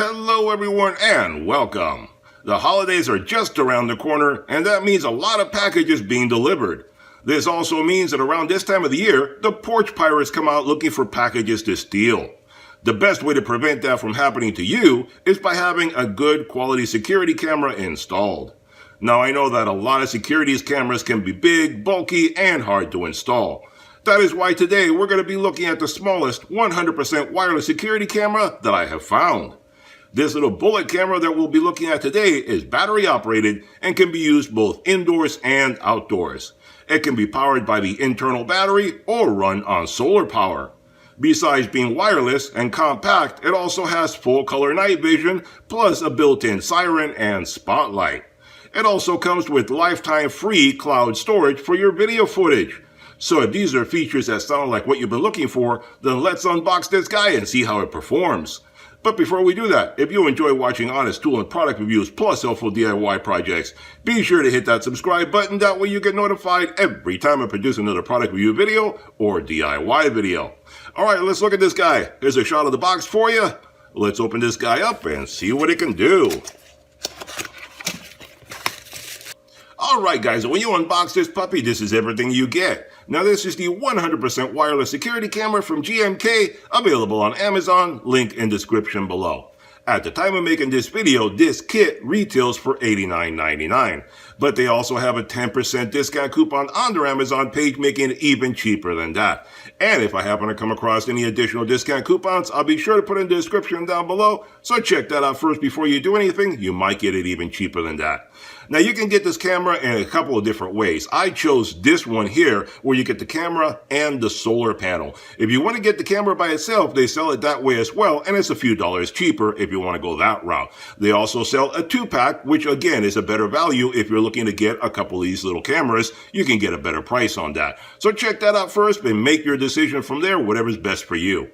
Hello everyone and welcome. The holidays are just around the corner and that means a lot of packages being delivered. This also means that around this time of the year, the porch pirates come out looking for packages to steal. The best way to prevent that from happening to you is by having a good quality security camera installed. Now I know that a lot of security cameras can be big, bulky, and hard to install. That is why today we're going to be looking at the smallest 100% wireless security camera that I have found. This little bullet camera that we'll be looking at today is battery operated and can be used both indoors and outdoors. It can be powered by the internal battery or run on solar power. Besides being wireless and compact, it also has full color night vision plus a built-in siren and spotlight. It also comes with lifetime free cloud storage for your video footage. So if these are features that sound like what you've been looking for, then let's unbox this guy and see how it performs. But before we do that, if you enjoy watching honest tool and product reviews plus helpful DIY projects, be sure to hit that subscribe button. That way you get notified every time I produce another product review video or DIY video. Alright, let's look at this guy. Here's a shot of the box for you. Let's open this guy up and see what it can do. Alright guys, when you unbox this puppy, this is everything you get. Now this is the 100% wireless security camera from GMK, available on Amazon, link in description below. At the time of making this video, this kit retails for $89.99, but they also have a 10% discount coupon on their Amazon page, making it even cheaper than that. And if I happen to come across any additional discount coupons, I'll be sure to put in the description down below, so check that out first before you do anything. You might get it even cheaper than that. Now you can get this camera in a couple of different ways. I chose this one here where you get the camera and the solar panel. If you want to get the camera by itself, they sell it that way as well, and it's a few dollars cheaper if you want to go that route. They also sell a 2-pack, which again is a better value. If you're looking to get a couple of these little cameras, you can get a better price on that. So check that out first and make your decision from there, whatever's best for you.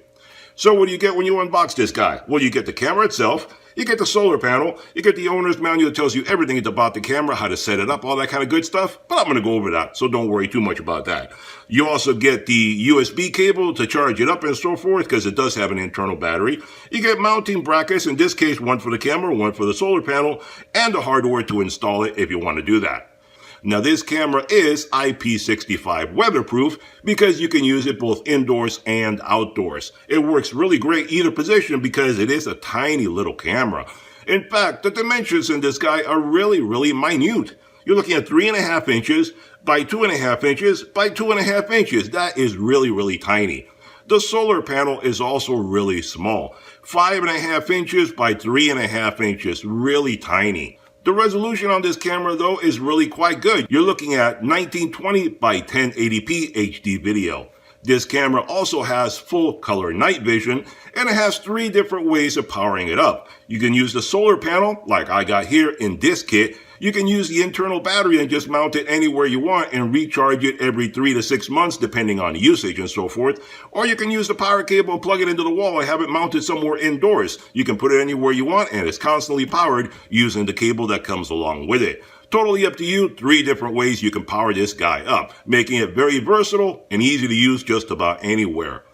So what do you get when you unbox this guy? Well, you get the camera itself, you get the solar panel, you get the owner's manual that tells you everything about the camera, how to set it up, all that kind of good stuff, but I'm going to go over that, so don't worry too much about that. You also get the USB cable to charge it up and so forth, because it does have an internal battery. You get mounting brackets, in this case, one for the camera, one for the solar panel, and the hardware to install it if you want to do that. Now this camera is IP65 weatherproof because you can use it both indoors and outdoors. It works really great either position because it is a tiny little camera. In fact, the dimensions in this guy are really minute. You're looking at 3.5 inches by 2.5 inches by 2.5 inches. That is really tiny. The solar panel is also really small. 5.5 inches by 3.5 inches, really tiny. The resolution on this camera, though, is really quite good. You're looking at 1920 by 1080p HD video. This camera also has full color night vision, and it has 3 different ways of powering it up. You can use the solar panel, like I got here in this kit. You can use the internal battery and just mount it anywhere you want and recharge it every 3 to 6 months, depending on usage and so forth. Or you can use the power cable and plug it into the wall and have it mounted somewhere indoors. You can put it anywhere you want, and it's constantly powered using the cable that comes along with it. Totally up to you. 3 different ways you can power this guy up, making it very versatile and easy to use just about anywhere.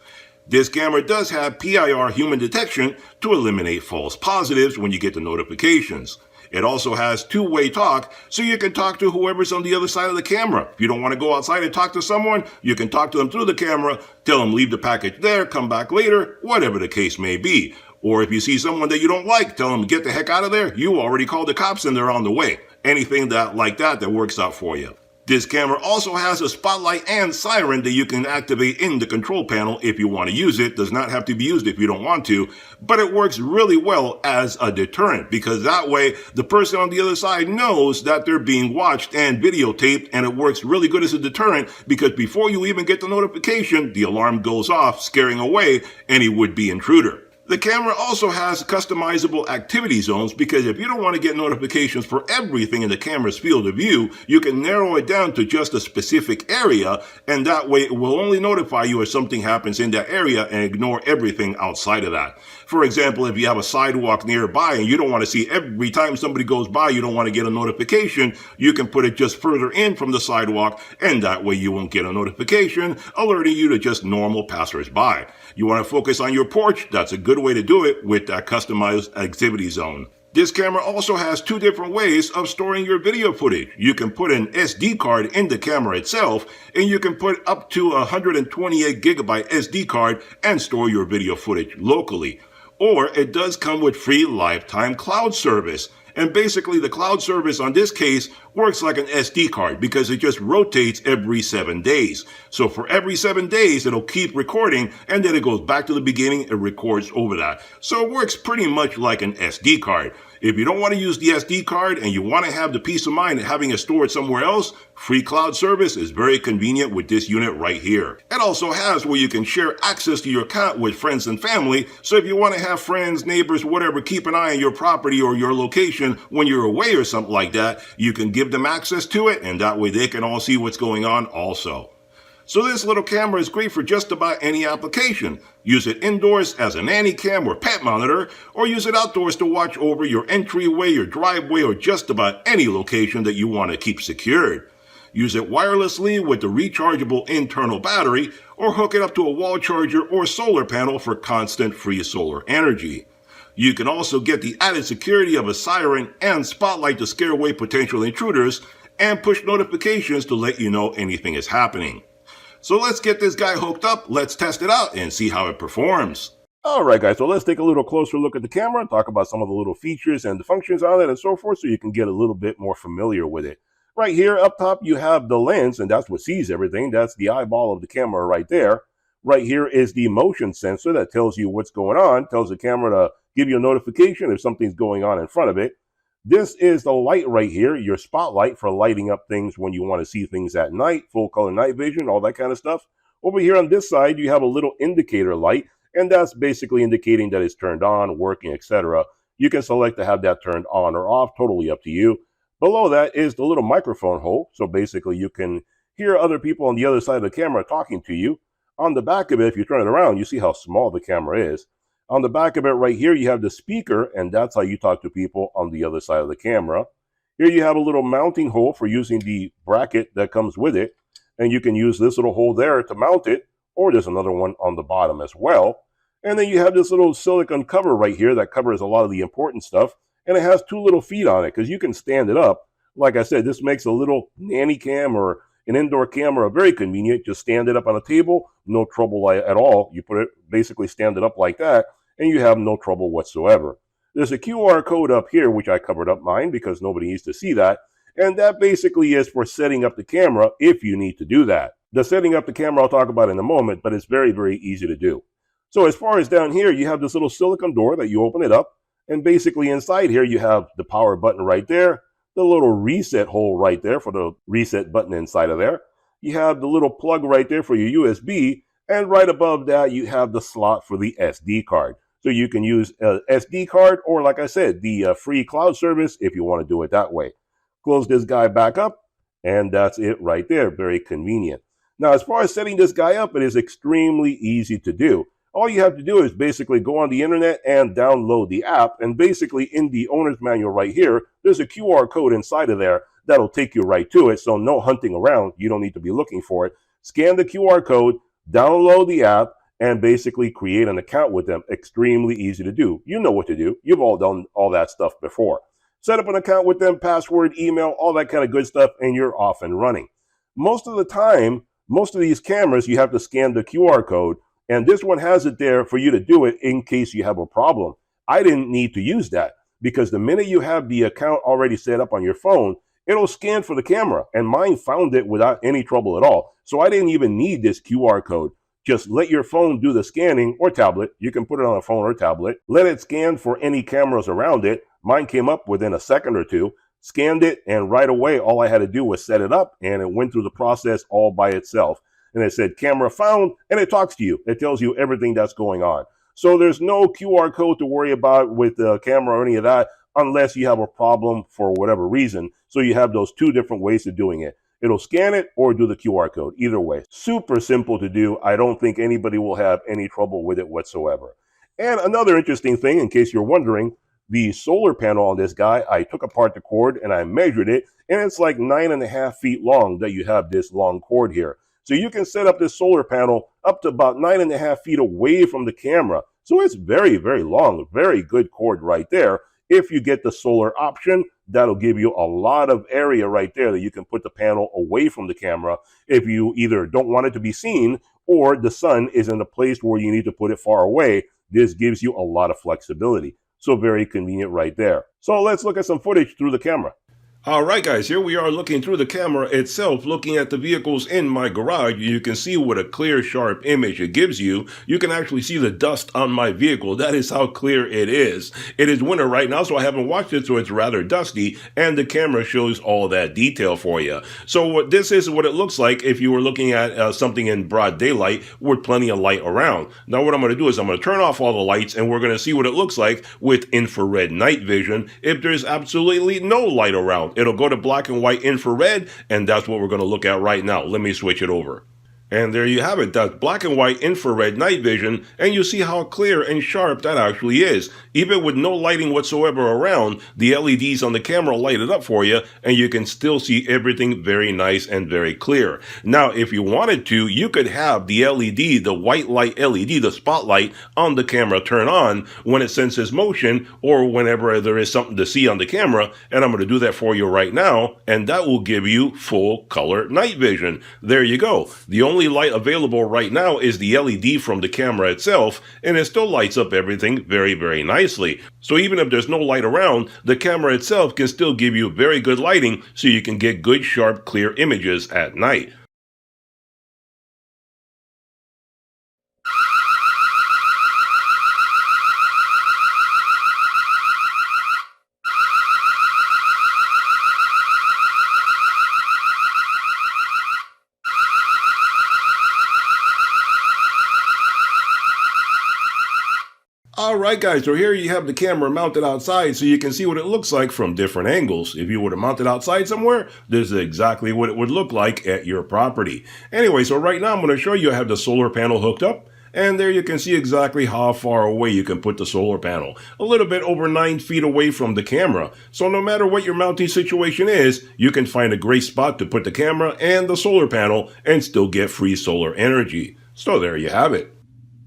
This camera does have PIR human detection to eliminate false positives when you get the notifications. It also has 2-way talk, so you can talk to whoever's on the other side of the camera. If you don't want to go outside and talk to someone, you can talk to them through the camera, tell them leave the package there, come back later, whatever the case may be. Or if you see someone that you don't like, tell them get the heck out of there. You already called the cops and they're on the way. Anything like that works out for you. This camera also has a spotlight and siren that you can activate in the control panel if you want to use it. Does not have to be used if you don't want to, but it works really well as a deterrent because that way the person on the other side knows that they're being watched and videotaped, and it works really good as a deterrent because before you even get the notification, the alarm goes off, scaring away any would-be intruder. The camera also has customizable activity zones because if you don't want to get notifications for everything in the camera's field of view, you can narrow it down to just a specific area, and that way it will only notify you if something happens in that area and ignore everything outside of that. For example, if you have a sidewalk nearby and you don't want to see every time somebody goes by, you don't want to get a notification, you can put it just further in from the sidewalk, and that way you won't get a notification alerting you to just normal passersby. You want to focus on your porch? That's a good good way to do it with that customized activity zone. This camera also has two different ways of storing your video footage. You can put an SD card in the camera itself, and you can put up to a 128 gigabyte SD card and store your video footage locally. Or it does come with free lifetime cloud service. And basically the cloud service on this case works like an SD card because it just rotates every 7 days. So for every 7 days, it'll keep recording and then it goes back to the beginning and records over that. So it works pretty much like an SD card. If you don't want to use the SD card and you want to have the peace of mind of having it stored somewhere else, free cloud service is very convenient with this unit right here. It also has where you can share access to your account with friends and family. So if you want to have friends, neighbors, whatever, keep an eye on your property or your location when you're away or something like that, you can give them access to it and that way they can all see what's going on also. So this little camera is great for just about any application. Use it indoors as a nanny cam or pet monitor, or use it outdoors to watch over your entryway, your driveway, or just about any location that you want to keep secured. Use it wirelessly with the rechargeable internal battery, or hook it up to a wall charger or solar panel for constant free solar energy. You can also get the added security of a siren and spotlight to scare away potential intruders, and push notifications to let you know anything is happening. So let's get this guy hooked up, let's test it out, and see how it performs. Alright guys, so let's take a little closer look at the camera and talk about some of the little features and the functions on it and so forth so you can get a little bit more familiar with it. Right here up top you have the lens, and that's what sees everything. That's the eyeball of the camera right there. Right here is the motion sensor that tells you what's going on, tells the camera to give you a notification if something's going on in front of it. This is the light right here, your spotlight for lighting up things when you want to see things at night, full color night vision, all that kind of stuff. Over here on this side, you have a little indicator light, and that's basically indicating that it's turned on, working, etc. You can select to have that turned on or off, totally up to you. Below that is the little microphone hole, so basically you can hear other people on the other side of the camera talking to you. On the back of it, if you turn it around, you see how small the camera is. On the back of it right here, you have the speaker, and that's how you talk to people on the other side of the camera. Here you have a little mounting hole for using the bracket that comes with it, and you can use this little hole there to mount it, or there's another one on the bottom as well. And then you have this little silicone cover right here that covers a lot of the important stuff, and it has two little feet on it because you can stand it up. Like I said, this makes a little nanny cam or an indoor camera very convenient. Just stand it up on a table, no trouble at all. You put it, basically stand it up like that, and you have no trouble whatsoever. There's a QR code up here, which I covered up mine because nobody needs to see that, and that basically is for setting up the camera if you need to do that. The setting up the camera I'll talk about in a moment, but it's very, very easy to do. So as far as down here, you have this little silicone door that you open it up, and basically inside here you have the power button right there, the little reset hole right there for the reset button inside of there. You have the little plug right there for your USB, and right above that you have the slot for the SD card. So you can use a SD card or, like I said, the free cloud service if you want to do it that way. Close this guy back up, and that's it right there. Very convenient. Now, as far as setting this guy up, it is extremely easy to do. All you have to do is basically go on the internet and download the app, and basically in the owner's manual right here, there's a QR code inside of there that'll take you right to it, so no hunting around. You don't need to be looking for it. Scan the QR code, download the app, and basically create an account with them. Extremely easy to do. You know what to do. You've all done all that stuff before. Set up an account with them, password, email, all that kind of good stuff, and you're off and running. Most of the time, most of these cameras, you have to scan the QR code, and this one has it there for you to do it in case you have a problem. I didn't need to use that because the minute you have the account already set up on your phone, it'll scan for the camera, and mine found it without any trouble at all. So I didn't even need this QR code. Just let your phone do the scanning, or tablet. You can put it on a phone or tablet. Let it scan for any cameras around it. Mine came up within a second or two, scanned it, and right away all I had to do was set it up, and it went through the process all by itself. And it said camera found, and it talks to you. It tells you everything that's going on. So there's no QR code to worry about with the camera or any of that unless you have a problem for whatever reason. So you have those two different ways of doing it. It'll scan it or do the QR code, either way. Super simple to do. I don't think anybody will have any trouble with it whatsoever. And another interesting thing, in case you're wondering, the solar panel on this guy, I took apart the cord and I measured it, and it's like 9.5 feet long that you have this long cord here. So you can set up this solar panel up to about 9.5 feet away from the camera. So it's very, very long, very good cord right there. If you get the solar option, that'll give you a lot of area right there that you can put the panel away from the camera if you either don't want it to be seen or the sun is in a place where you need to put it far away. This gives you a lot of flexibility. So very convenient right there. So let's look at some footage through the camera. Alright guys, here we are looking through the camera itself, looking at the vehicles in my garage. You can see what a clear, sharp image it gives you. You can actually see the dust on my vehicle. That is how clear it is. It is winter right now, so I haven't watched it, so it's rather dusty, and the camera shows all that detail for you. So this is what it looks like if you were looking at something in broad daylight with plenty of light around. Now what I'm going to do is I'm going to turn off all the lights, and we're going to see what it looks like with infrared night vision if there's absolutely no light around. It'll go to black and white infrared, and that's what we're going to look at right now. Let me switch it over. And there you have it. That's black and white infrared night vision, and you see how clear and sharp that actually is. Even with no lighting whatsoever around, the LEDs on the camera light it up for you, and you can still see everything very nice and very clear. Now, if you wanted to, you could have the LED, the white light LED, the spotlight on the camera turn on when it senses motion or whenever there is something to see on the camera, and I'm going to do that for you right now, and that will give you full color night vision. There you go. The only light available right now is the LED from the camera itself, and it still lights up everything very, very nicely. So even if there's no light around, the camera itself can still give you very good lighting so you can get good, sharp, clear images at night. Alright guys, so here you have the camera mounted outside so you can see what it looks like from different angles. If you were to mount it outside somewhere, this is exactly what it would look like at your property. Anyway, so right now I'm going to show you I have the solar panel hooked up. And there you can see exactly how far away you can put the solar panel. A little bit over 9 feet away from the camera. So no matter what your mounting situation is, you can find a great spot to put the camera and the solar panel and still get free solar energy. So there you have it.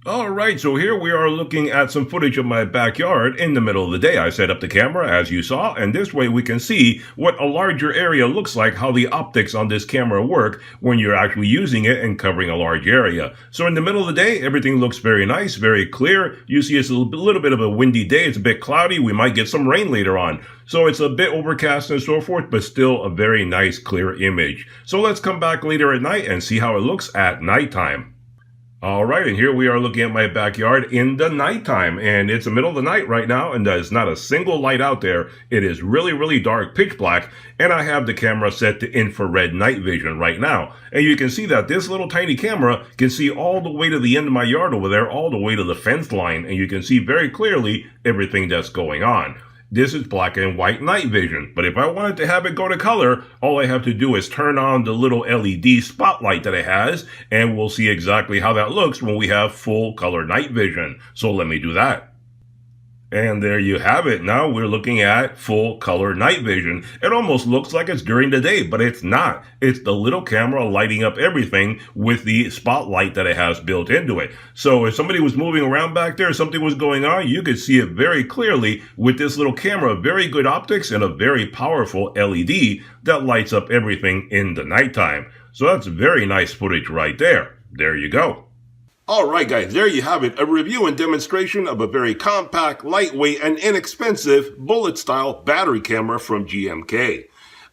Alright, so here we are looking at some footage of my backyard in the middle of the day. I set up the camera as you saw, and this way we can see what a larger area looks like, how the optics on this camera work when you're actually using it and covering a large area. So in the middle of the day, everything looks very nice, very clear. You see it's a little bit of a windy day. It's a bit cloudy. We might get some rain later on. So it's a bit overcast and so forth, but still a very nice, clear image. So let's come back later at night and see how it looks at nighttime. Alright, and here we are looking at my backyard in the nighttime, and it's the middle of the night right now, and there's not a single light out there. It is really, really dark, pitch black, and I have the camera set to infrared night vision right now. And you can see that this little tiny camera can see all the way to the end of my yard over there, all the way to the fence line, and you can see very clearly everything that's going on. This is black and white night vision, but if I wanted to have it go to color, all I have to do is turn on the little LED spotlight that it has, and we'll see exactly how that looks when we have full color night vision. So let me do that. And there you have it. Now we're looking at full color night vision. It almost looks like it's during the day, but it's not. It's the little camera lighting up everything with the spotlight that it has built into it. So if somebody was moving around back there, something was going on, you could see it very clearly with this little camera. Very good optics and a very powerful LED that lights up everything in the nighttime. So that's very nice footage right there. There you go. Alright guys, there you have it, a review and demonstration of a very compact, lightweight, and inexpensive bullet-style battery camera from GMK.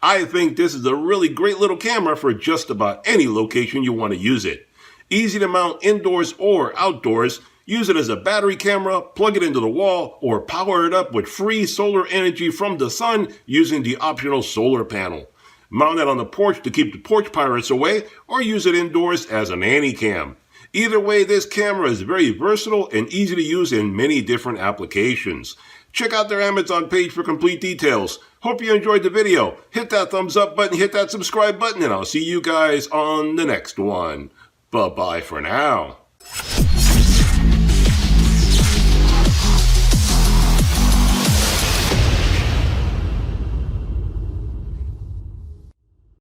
I think this is a really great little camera for just about any location you want to use it. Easy to mount indoors or outdoors, use it as a battery camera, plug it into the wall, or power it up with free solar energy from the sun using the optional solar panel. Mount it on the porch to keep the porch pirates away, or use it indoors as a nanny cam. Either way, this camera is very versatile and easy to use in many different applications. Check out their Amazon page for complete details. Hope you enjoyed the video. Hit that thumbs up button, hit that subscribe button, and I'll see you guys on the next one. Bye-bye for now.